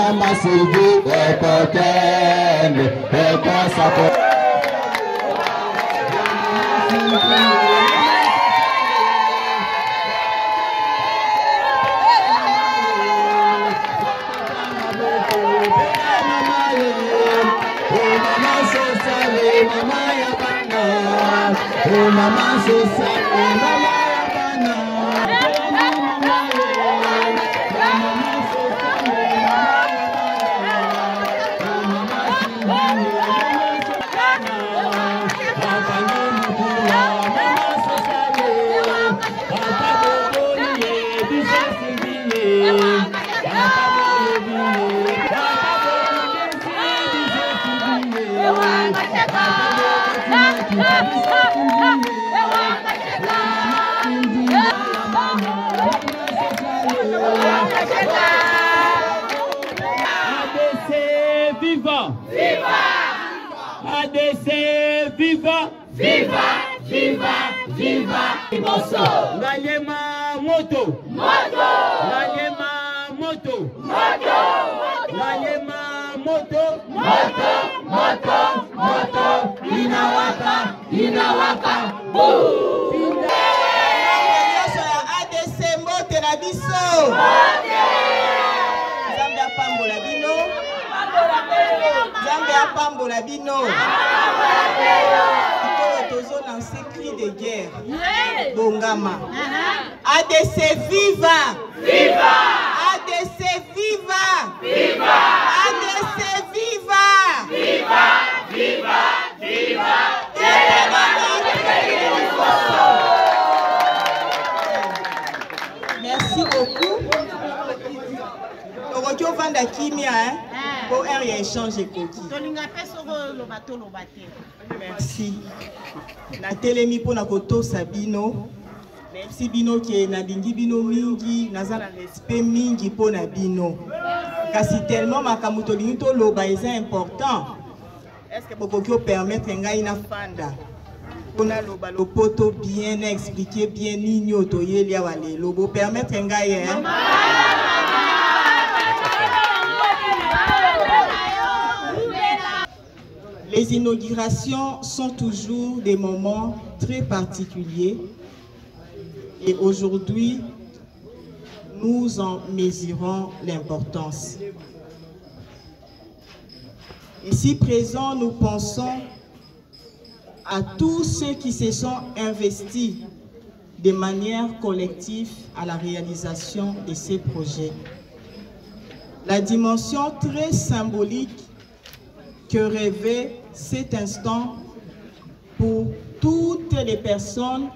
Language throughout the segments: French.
Mama Sylvie, ADC viva! Viva! Viva! Viva! Moto! Nalema moto! Moto! Nalema moto! Moto! Nalema moto! Moto! Moto! Moto! Inawaka! Inawaka! Boom! ADC mbote na biso! Nzambe apambola bino! Nzambe apambola bino! Tozo lancé cri de guerre. Bongama. ADC viva! Viva! ADC viva! Viva! ADC viva! Viva! Viva! Viva! Merci beaucoup. Oroki ovanda kimia, hein? Pour un échange écoki. Merci. Na telemi pour na koto sabino. Merci bino qui na lingi bino mingi, naza na respect mingi pour na bino. Kasi tellement makamuto lingi to loba est important. Est-ce que boko permettre ngai na fanda? On a loba lopoto bien expliquer bien nini otoyeli awale lobo permettre ngai hein. Les inaugurations sont toujours des moments très particuliers et aujourd'hui, nous en mesurons l'importance. Ici présents, nous pensons à tous ceux qui se sont investis de manière collective à la réalisation de ces projets. La dimension très symbolique que rêvait cet instant pour toutes les personnes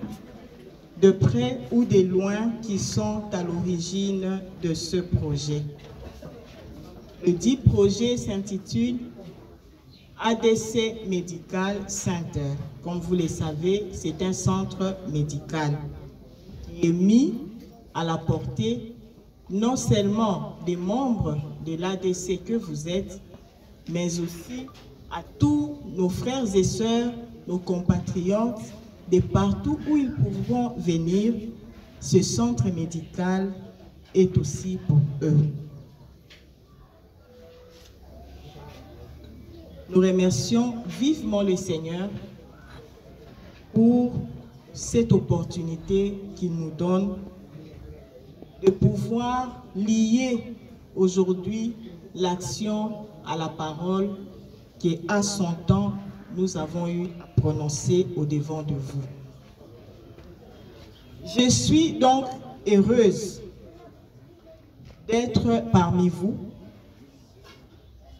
de près ou de loin qui sont à l'origine de ce projet. Le dit projet s'intitule ADC Medical Center. Comme vous le savez, c'est un centre médical qui est mis à la portée non seulement des membres de l'ADC que vous êtes, mais aussi à tous nos frères et sœurs, nos compatriotes, de partout où ils pourront venir. Ce centre médical est aussi pour eux. Nous remercions vivement le Seigneur pour cette opportunité qu'il nous donne de pouvoir lier aujourd'hui l'action à la parole qu'à son temps nous avons eu à prononcer au devant de vous. Je suis donc heureuse d'être parmi vous,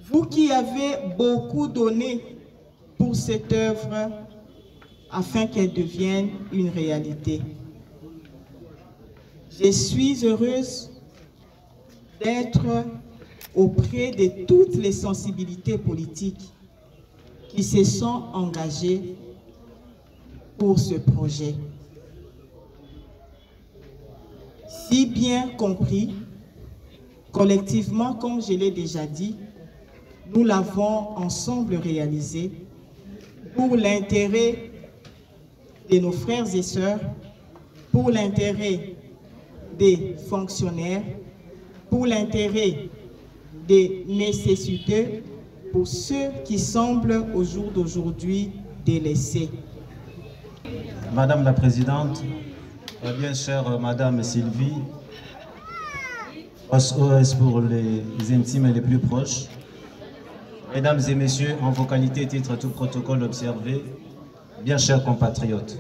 vous qui avez beaucoup donné pour cette œuvre afin qu'elle devienne une réalité. Je suis heureuse d'être auprès de toutes les sensibilités politiques qui se sont engagées pour ce projet. Si bien compris Collectivement, comme je l'ai déjà dit, nous l'avons ensemble réalisé pour l'intérêt de nos frères et sœurs, pour l'intérêt des fonctionnaires, pour l'intérêt des nécessiteux, pour ceux qui semblent au jour d'aujourd'hui délaissés. Madame la Présidente, bien chère Madame Sylvie, SOS pour les intimes et les plus proches, Mesdames et Messieurs, en vos qualités, titres, tout protocole observé, bien chers compatriotes,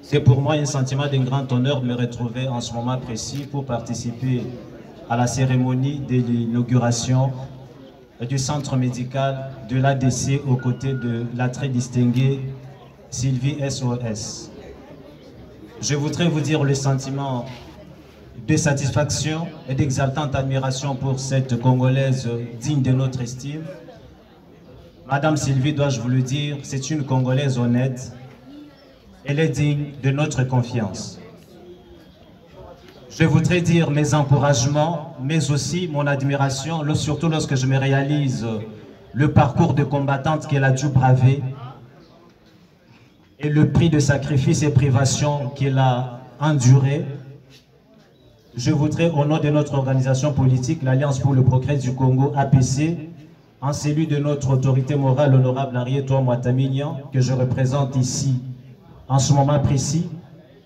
c'est pour moi un sentiment d'un grand honneur de me retrouver en ce moment précis pour participer à la cérémonie de l'inauguration du centre médical de l'ADC aux côtés de la très distinguée Sylvie SOS. Je voudrais vous dire le sentiment de satisfaction et d'exaltante admiration pour cette Congolaise digne de notre estime. Madame Sylvie, dois-je vous le dire, c'est une Congolaise honnête. Elle est digne de notre confiance. Je voudrais dire mes encouragements, mais aussi mon admiration, surtout lorsque je me réalise le parcours de combattante qu'elle a dû braver et le prix de sacrifice et privation qu'elle a enduré. Je voudrais, au nom de notre organisation politique, l'Alliance pour le progrès du Congo, APC, en celui de notre autorité morale, l'honorable Henrietta Mouatamignan, que je représente ici en ce moment précis,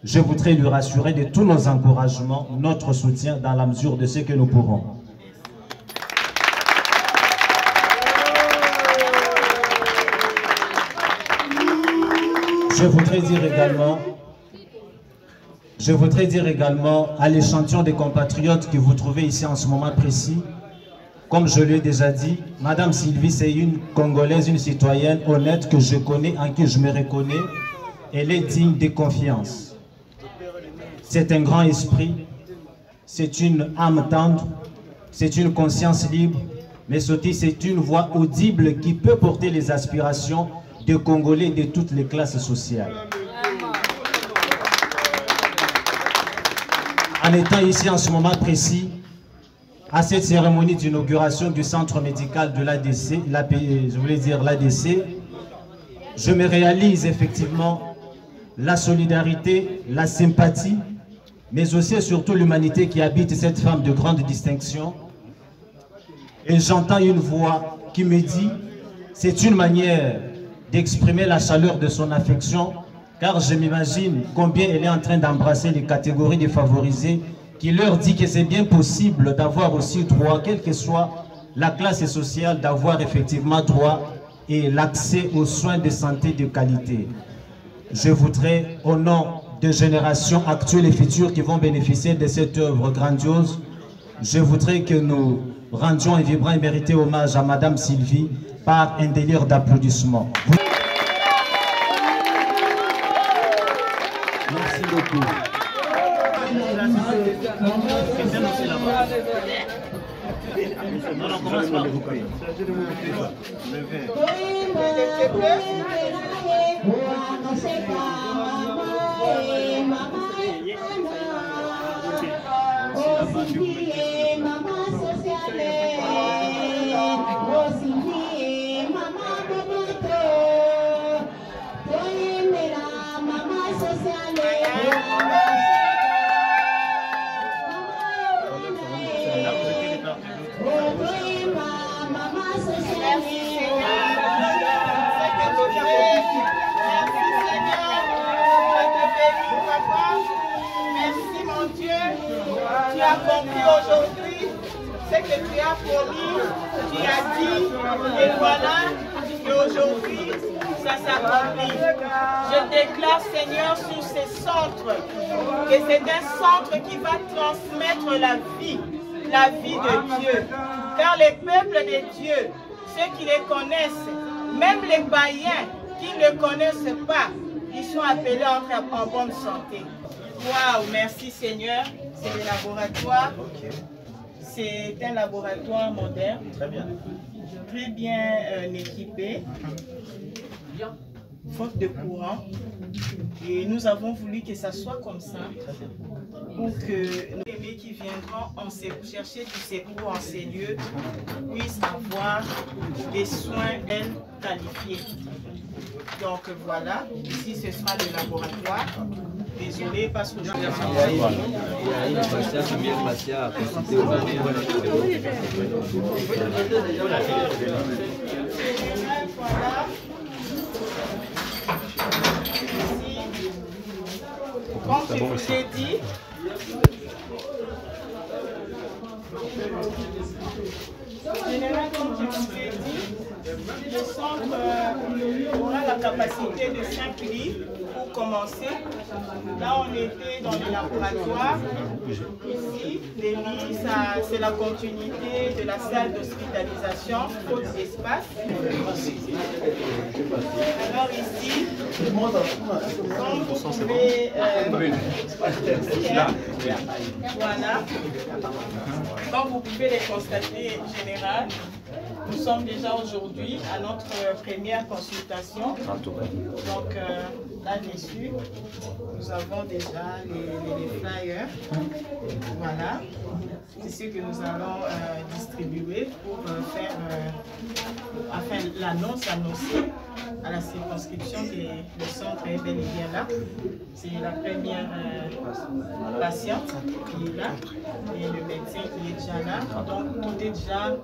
je voudrais lui rassurer de tous nos encouragements, notre soutien dans la mesure de ce que nous pourrons. Je voudrais dire également à l'échantillon des compatriotes que vous trouvez ici en ce moment précis, comme je l'ai déjà dit, Madame Sylvie, c'est une Congolaise, une citoyenne honnête que je connais, en qui je me reconnais. Elle est digne de confiance. C'est un grand esprit, c'est une âme tendre, c'est une conscience libre, mais aussi c'est une voix audible qui peut porter les aspirations des Congolais de toutes les classes sociales. En étant ici en ce moment précis, à cette cérémonie d'inauguration du centre médical de l'ADC, je voulais dire l'ADC, je me réalise effectivement la solidarité, la sympathie, mais aussi et surtout l'humanité qui habite cette femme de grande distinction. Et j'entends une voix qui me dit, c'est une manière d'exprimer la chaleur de son affection, car je m'imagine combien elle est en train d'embrasser les catégories défavorisées, qui leur dit que c'est bien possible d'avoir aussi droit, quelle que soit la classe sociale, d'avoir effectivement droit et l'accès aux soins de santé de qualité. Je voudrais, au nom des générations actuelles et futures qui vont bénéficier de cette œuvre grandiose, je voudrais que nous rendions un vibrant et mérité hommage à Madame Sylvie par un délire d'applaudissements. Merci beaucoup. Non, commence par vous. Merci mon Dieu, tu as compris aujourd'hui ce que tu as promis, tu as dit, et voilà qu'aujourd'hui ça s'accomplit. Je déclare Seigneur sur ces centres que c'est un centre qui va transmettre la vie de Dieu. Car les peuples de Dieu, ceux qui les connaissent, même les païens qui ne connaissent pas, ils sont appelés à entrer en bonne santé. Waouh, merci Seigneur. C'est le laboratoire. C'est un laboratoire moderne. Très bien équipé. Faute de courant. Et nous avons voulu que ça soit comme ça. Pour que bien-aimés qui viendront chercher du secours en ces lieux puissent avoir des soins qualifiés. Donc voilà, ici ce sera le laboratoire. Désolé parce que je vais comme je vous ai dit, comme je vous ai dit, le centre aura la capacité de 5 lits pour commencer. Là, on était dans le laboratoire. Ici, les lits, c'est la continuité de la salle d'hospitalisation, faute d'espace. Alors ici, comme vous pouvez voilà. Comme vous pouvez les constater en général, nous sommes déjà aujourd'hui à notre première consultation. Donc là-dessus, nous avons déjà les flyers. Voilà. C'est ce que nous allons distribuer pour faire afin l'annonce annoncée à la circonscription du centre est bel et bien là. C'est la première patiente qui est là et le médecin qui est déjà là. Donc tout est déjà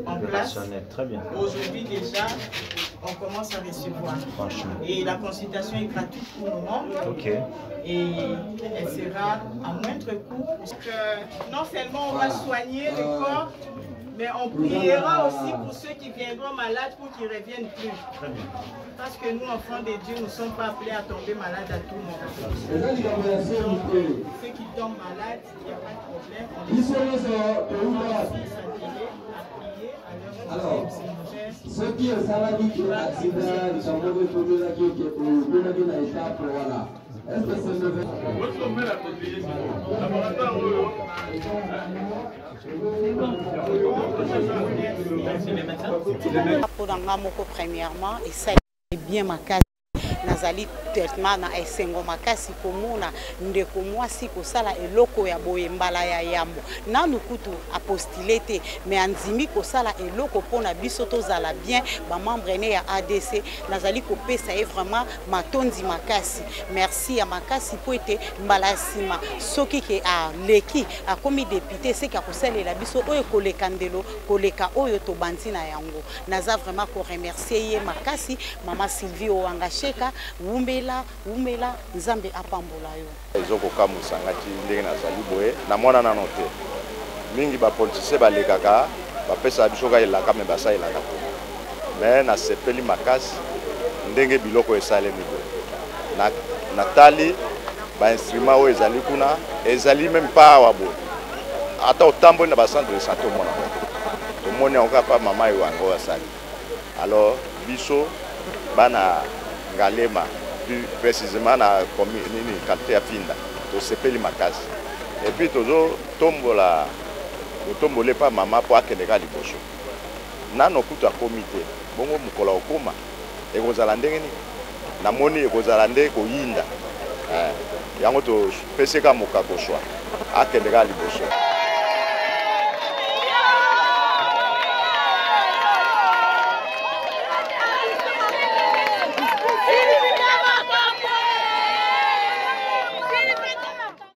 en place. Très bien. Aujourd'hui déjà, on commence à recevoir. Franchement. Et la consultation est gratuite pour le moment. Ok. Et elle sera à moindre coût. Parce que non seulement on va soigner le corps, mais on priera aussi pour ceux qui viendront malades pour qu'ils ne reviennent plus. Très bien. Parce que nous, enfants de Dieu, nous ne sommes pas appelés à tomber malades à tout moment. Ceux qui tombent malades, il n'y a pas de problème. On les Alors, ce qui est salarié qui a accident, ils sont mauvais pour nous là qui est à étape, voilà. Est-ce que c'est mauvais? Premièrement, et ça est bien ma case. Nazali traitement na esengo makasi komona ndeko mwasi kosala eloko ya boyembala ya yambo nanu kutu apostulete mais anzimi kosala eloko pona biso tozala bien ba membre ne ya ADC nazali kopesa vraiment matondi makasi merci ya makasi po ete mbala sima soki ke a leki akomi député c'est ka kosalela biso oyo koleka ndelo koleka oyo to bantina yango naza vraiment ko remercier ye makasi mama Sylvie Owangasheka Wumbela Nzambe apambola yo. Ezoko kamusangati ndenge nazali boye na mwana na note. Mingi ba politicien ba lekaka ba pesa biso ka elaka me basa elaka te. Mais na sepeli makasi ndenge biloko esalemi boye. Na tali ba instrument o ezali kuna ezali même pas wa boye. Ata otambo na ba centre de santé mona. To moni onka pa mama yo ango asali. Alors biso bana Galema, plus précisément na commune qualité à Finda, to sepeli makasi. Et puis toujours tombola, tombolé pas maman pour akeneka liboso. Na no kuta comité, bongo mukola okoma. E kozala ndenge ni. Na moni e kozala ndenge ko yinda. Yango to peseka mokakoswa. Akeneka liboso.